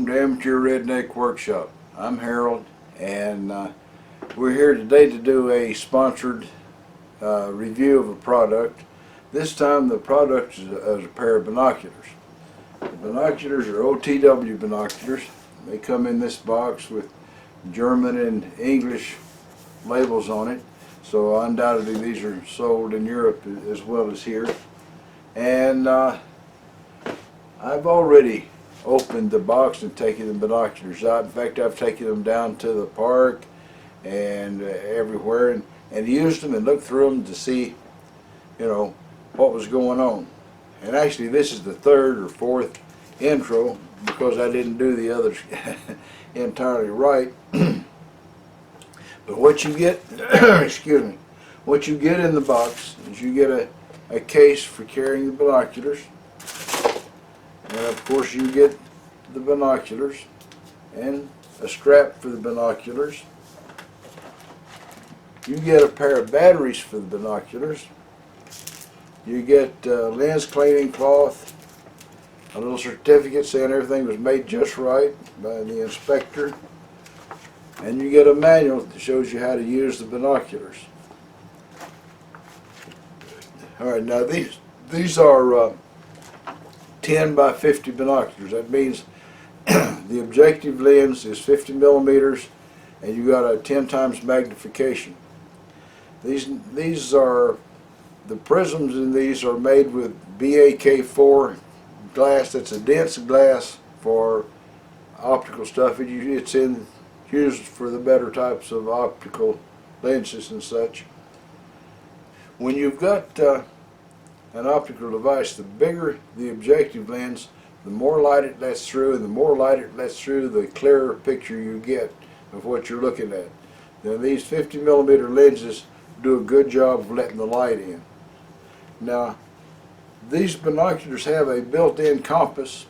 to Amateur Redneck Workshop. I'm Harold, and we're here today to do a sponsored review of a product. This time the product is a pair of binoculars. The binoculars are OTW binoculars. They come in this box with German and English labels on it, so undoubtedly these are sold in Europe as well as here. And I've already opened the box and taken the binoculars out. In fact, I've taken them down to the park and everywhere and used them and looked through them to see, what was going on. And actually this is the third or fourth intro because I didn't do the others entirely right. But what you get, excuse me, what you get in the box is you get a case for carrying the binoculars. And of course you get the binoculars and a strap for the binoculars. You get a pair of batteries for the binoculars. You get lens cleaning cloth, a little certificate saying everything was made just right by the inspector, and you get a manual that shows you how to use the binoculars. Alright, now these are 10 by 50 binoculars. That means the objective lens is 50 millimeters and you got a 10 times magnification. These are, the prisms in these are made with BAK4 glass. That's a dense glass for optical stuff. It's used for the better types of optical lenses and such. When you've got an optical device, the bigger the objective lens, the more light it lets through, and the more light it lets through, the clearer picture you get of what you're looking at. Now these 50 millimeter lenses do a good job of letting the light in. Now these binoculars have a built-in compass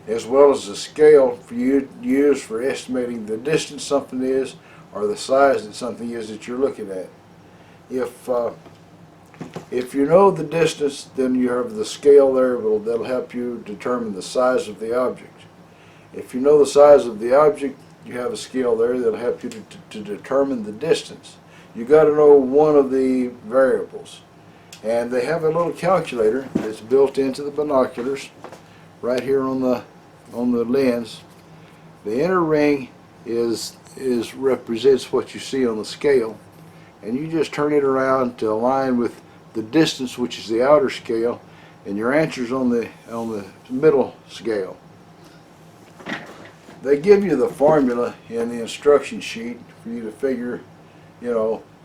as well as a scale for you to use for estimating the distance something is or the size that something is that you're looking at. If you know the distance, then you have the scale there that'll help you determine the size of the object. If you know the size of the object, you have a scale there that'll help you to determine the distance. You got to know one of the variables. And they have a little calculator that's built into the binoculars right here on the lens. The inner ring represents what you see on the scale, and you just turn it around to align with the distance, which is the outer scale, and your answer's on the middle scale. They give you the formula in the instruction sheet for you to figure,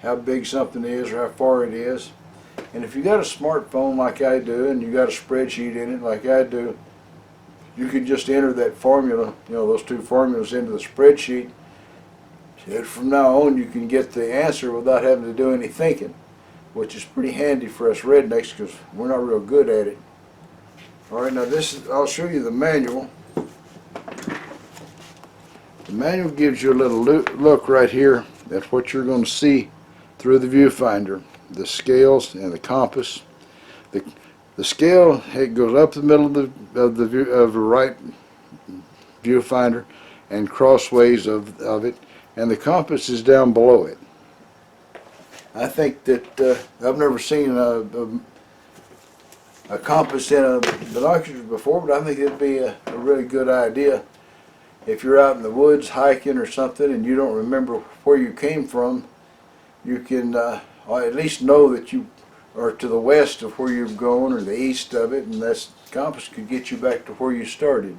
how big something is or how far it is. And if you got a smartphone like I do, and you got a spreadsheet in it like I do, you could just enter that formula, those two formulas into the spreadsheet. And from now on, you can get the answer without having to do any thinking, which is pretty handy for us rednecks because we're not real good at it. All right, now I'll show you the manual. The manual gives you a little look right here at what you're going to see through the viewfinder, the scales and the compass. The scale, it goes up the middle of the right viewfinder and crossways of it, and the compass is down below it. I think that I've never seen a compass in a binoculars before, but I think it'd be a really good idea. If you're out in the woods hiking or something and you don't remember where you came from, you can at least know that you are to the west of where you've gone or the east of it, and that compass could get you back to where you started.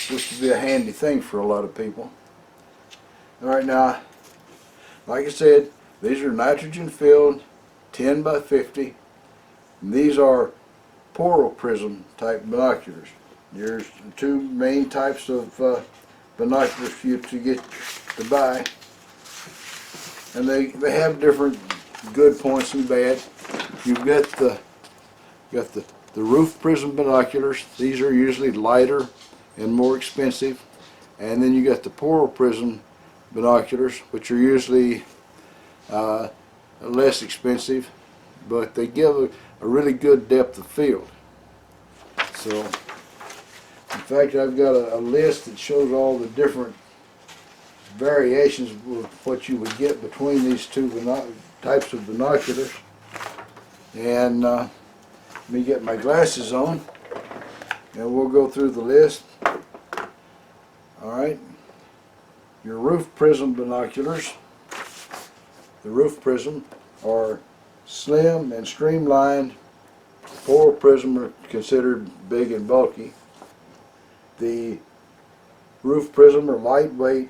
This would be a handy thing for a lot of people. Alright, now, like I said, these are nitrogen filled 10 by 50, and these are poral prism type binoculars. There's two main types of binoculars for you to buy, and they have different good points and bad. You've got the roof prism binoculars. These are usually lighter and more expensive, and then you got the poral prism binoculars, which are usually less expensive, but they give a really good depth of field. So In fact, I've got a list that shows all the different variations of what you would get between these two types of binoculars. And let me get my glasses on and we'll go through the list. Alright, your roof prism binoculars. The roof prism are slim and streamlined. Foil prism are considered big and bulky. The roof prism are lightweight.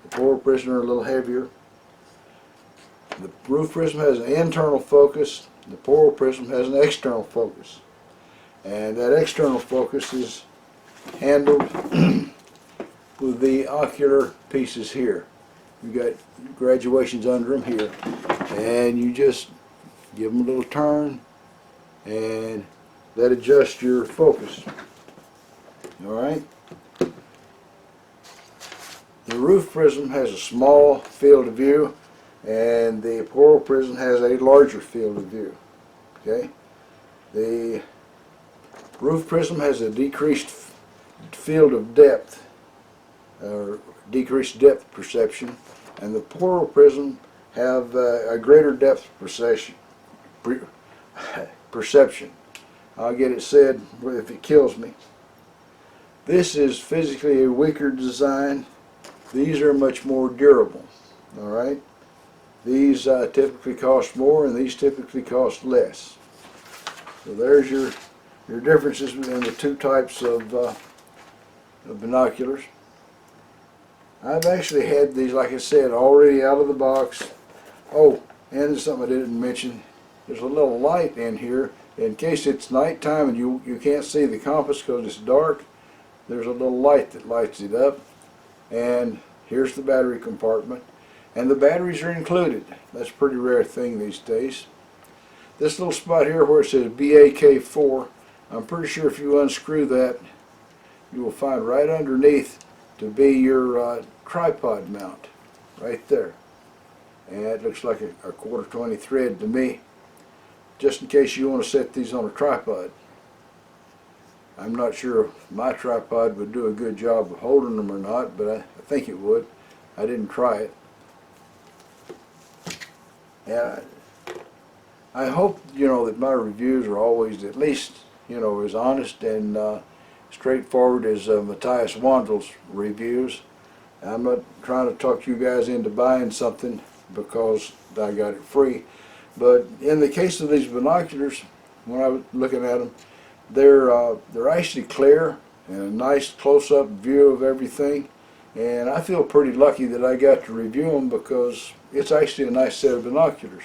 The foil prism are a little heavier. The roof prism has an internal focus. The foil prism has an external focus. And that external focus is handled with the ocular pieces here. You've got graduations under them here. And you just give them a little turn and that adjusts your focus. Alright? The roof prism has a small field of view and the foil prism has a larger field of view. Okay? The roof prism has a decreased field of depth, or decreased depth perception, and the foil prism have a greater depth perception. I'll get it said if it kills me. This is physically a weaker design. These are much more durable. Alright? These typically cost more and these typically cost less. So there's your differences in the two types of binoculars. I've actually had these, like I said, already out of the box. Oh, and there's something I didn't mention. There's a little light in here in case it's nighttime and you can't see the compass because it's dark. There's a little light that lights it up. And here's the battery compartment. And the batteries are included. That's a pretty rare thing these days. This little spot here where it says BAK4, I'm pretty sure if you unscrew that, you will find right underneath to be your tripod mount, right there. And it looks like a 1/4 thread to me, just in case you want to set these on a tripod. I'm not sure if my tripod would do a good job of holding them or not, but I think it would. I didn't try it. And I hope, that my reviews are always at least, as honest and straightforward as Matthias Wandel's reviews. I'm not trying to talk you guys into buying something because I got it free. But in the case of these binoculars, when I was looking at them, they're actually clear and a nice close-up view of everything. And I feel pretty lucky that I got to review them because it's actually a nice set of binoculars.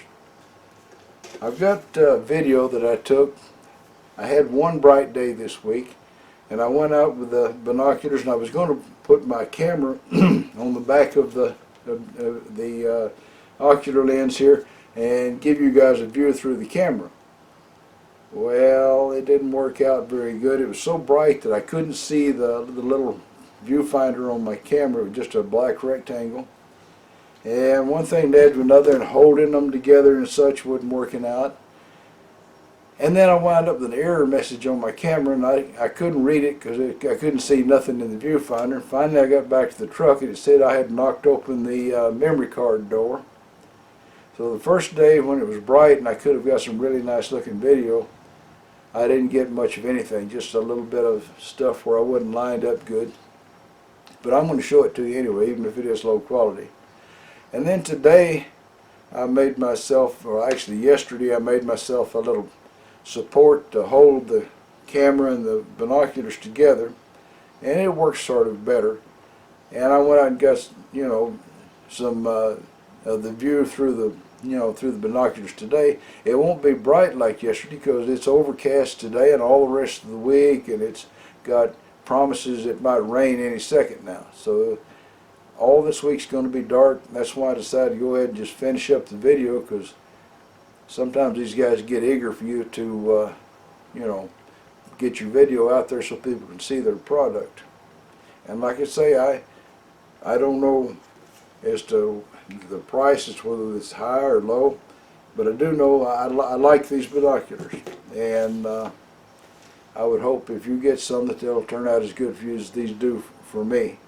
I've got a video that I took. I had one bright day this week and I went out with the binoculars and I was going to put my camera on the back of the ocular lens here and give you guys a view through the camera. Well, it didn't work out very good. It was so bright that I couldn't see the little viewfinder on my camera. It was just a black rectangle. And one thing led to another, and holding them together and such wasn't working out. And then I wound up with an error message on my camera, and I couldn't read it because I couldn't see nothing in the viewfinder. Finally, I got back to the truck, and it said I had knocked open the memory card door. So the first day when it was bright and I could have got some really nice looking video, I didn't get much of anything, just a little bit of stuff where I wasn't lined up good. But I'm going to show it to you anyway, even if it is low quality. And then today I made myself, or actually yesterday I made myself a little support to hold the camera and the binoculars together, and it works sort of better. And I went out and got, some of the view through the binoculars today. It won't be bright like yesterday because it's overcast today and all the rest of the week, and it's got promises it might rain any second now. So all this week's going to be dark. That's why I decided to go ahead and just finish up the video, because sometimes these guys get eager for you to, get your video out there so people can see their product. And like I say, I don't know as to the prices, whether it's high or low, but I do know I like these binoculars. And I would hope if you get some that they'll turn out as good for you as these do for me.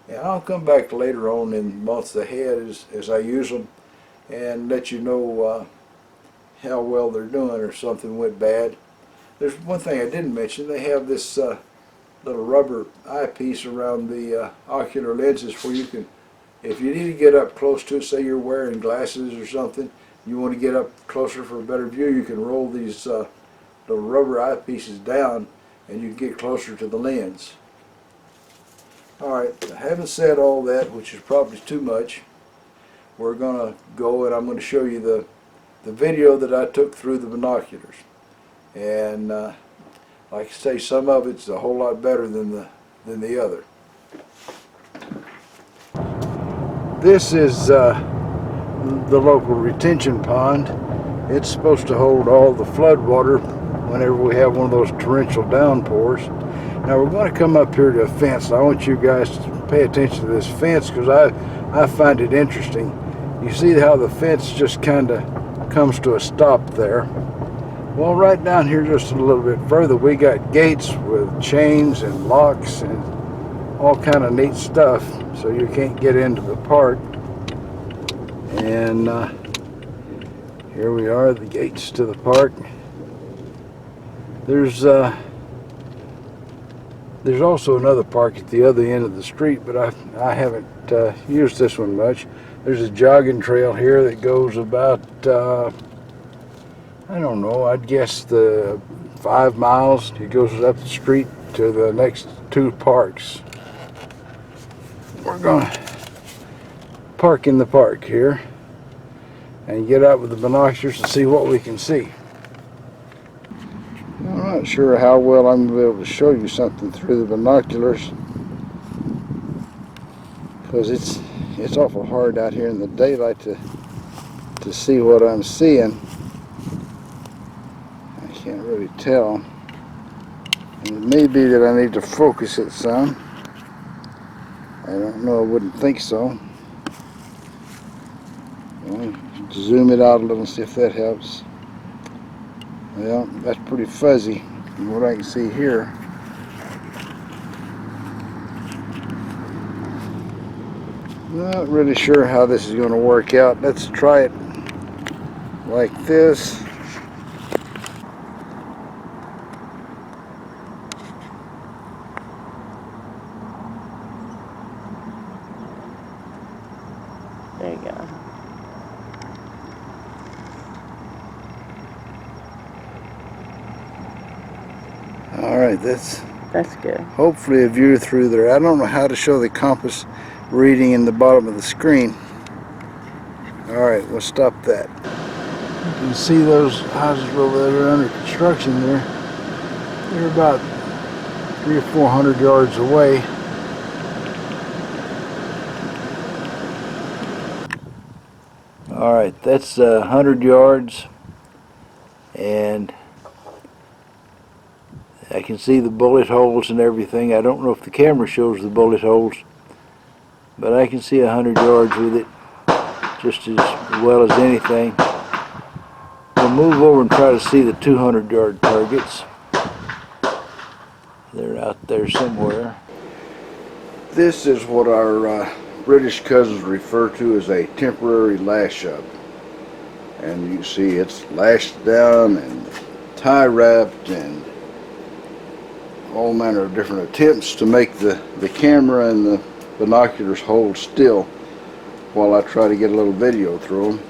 And I'll come back later on in months ahead as I use them and let you know how well they're doing or something went bad. There's one thing I didn't mention. They have this little rubber eyepiece around the ocular lenses where you can, if you need to get up close to it, say you're wearing glasses or something, you want to get up closer for a better view, you can roll these little rubber eyepieces down and you can get closer to the lens. Alright, having said all that, which is probably too much, we're going to go and I'm going to show you the video that I took through the binoculars. And like I say, some of it's a whole lot better than the other. This is the local retention pond. It's supposed to hold all the flood water whenever we have one of those torrential downpours. Now we're going to come up here to a fence. I want you guys to pay attention to this fence because I find it interesting. You see how the fence just kind of comes to a stop there. Well, right down here just a little bit further, we got gates with chains and locks and all kind of neat stuff, so you can't get into the park. And here we are, the gates to the park. There's also another park at the other end of the street, but I haven't used this one much. There's a jogging trail here that goes about I don't know, I'd guess the 5 miles. It goes up the street to the next 2 parks. We're going to park in the park here and get out with the binoculars to see what we can see. I'm not sure how well I'm going to be able to show you something through the binoculars because it's awful hard out here in the daylight to see what I'm seeing. Can't really tell, and it may be that I need to focus it some. I don't know, I wouldn't think so. Well, zoom it out a little and see if that helps. Well, that's pretty fuzzy from what I can see here. Not really sure how this is going to work out. Let's try it like this. There you go. Alright, that's good. Hopefully a view through there. I don't know how to show the compass reading in the bottom of the screen. Alright, we'll stop that. You can see those houses over there under construction there. They're about 300 or 400 yards away. Alright, that's 100 yards, and I can see the bullet holes and everything. I don't know if the camera shows the bullet holes, but I can see 100 yards with it just as well as anything. We'll move over and try to see the 200-yard targets. They're out there somewhere. This is what our British cousins refer to as a temporary lash-up. And you see it's lashed down and tie-wrapped and all manner of different attempts to make the camera and the binoculars hold still while I try to get a little video through them.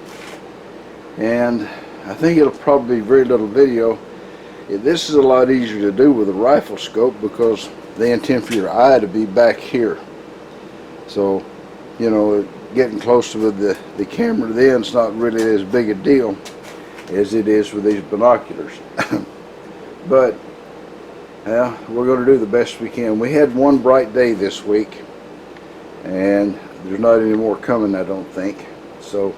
And I think it'll probably be very little video. This is a lot easier to do with a rifle scope because they intend for your eye to be back here. So, you know, getting close to the camera then is not really as big a deal as it is with these binoculars. But yeah, we're going to do the best we can. We had one bright day this week, and there's not any more coming, I don't think. So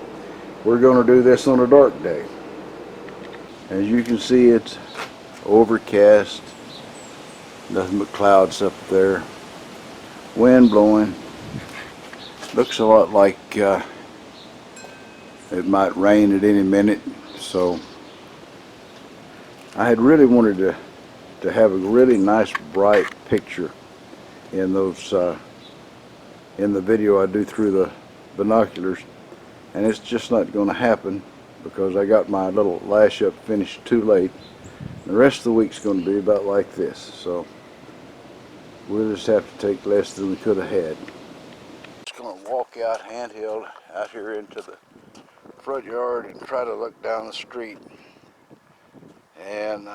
we're going to do this on a dark day. As you can see, it's overcast, nothing but clouds up there, wind blowing. Looks a lot like it might rain at any minute. So I had really wanted to to have a really nice bright picture in those in the video I do through the binoculars, and it's just not going to happen because I got my little lash up finished too late. The rest of the week's going to be about like this, so we'll just have to take less than we could have had. Just going to walk out handheld out here into the front yard and try to look down the street, and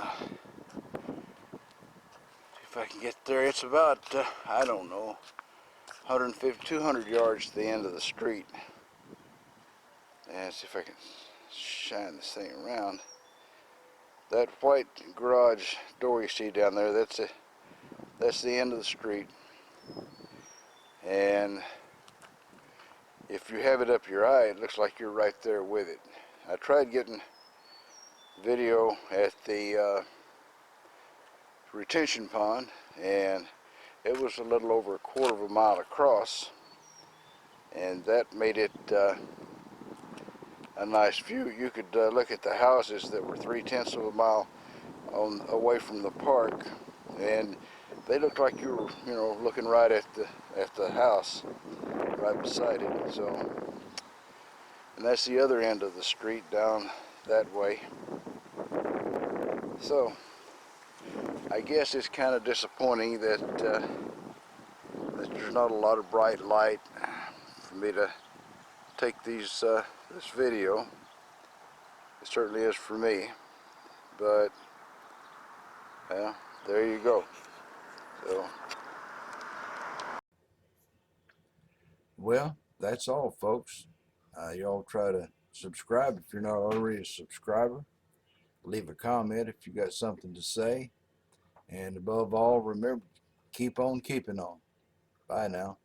if I can get there. It's about I don't know, 150, 200 yards to the end of the street. And see if I can shine this thing around. That white garage door you see down there, that's the end of the street. And if you have it up your eye, it looks like you're right there with it. I tried getting video at the retention pond, and it was a little over a quarter of a mile across, and that made it a nice view. You could look at the houses that were 3/10 of a mile away from the park, and they looked like you were, you know, looking right at the house, right beside it. So, and that's the other end of the street down that way. So, I guess it's kind of disappointing that that there's not a lot of bright light for me to take this video. It certainly is for me, but well, there you go. So, well, that's all, folks. Y'all try to subscribe if you're not already a subscriber. Leave a comment if you got something to say, and above all, remember, keep on keeping on. Bye now.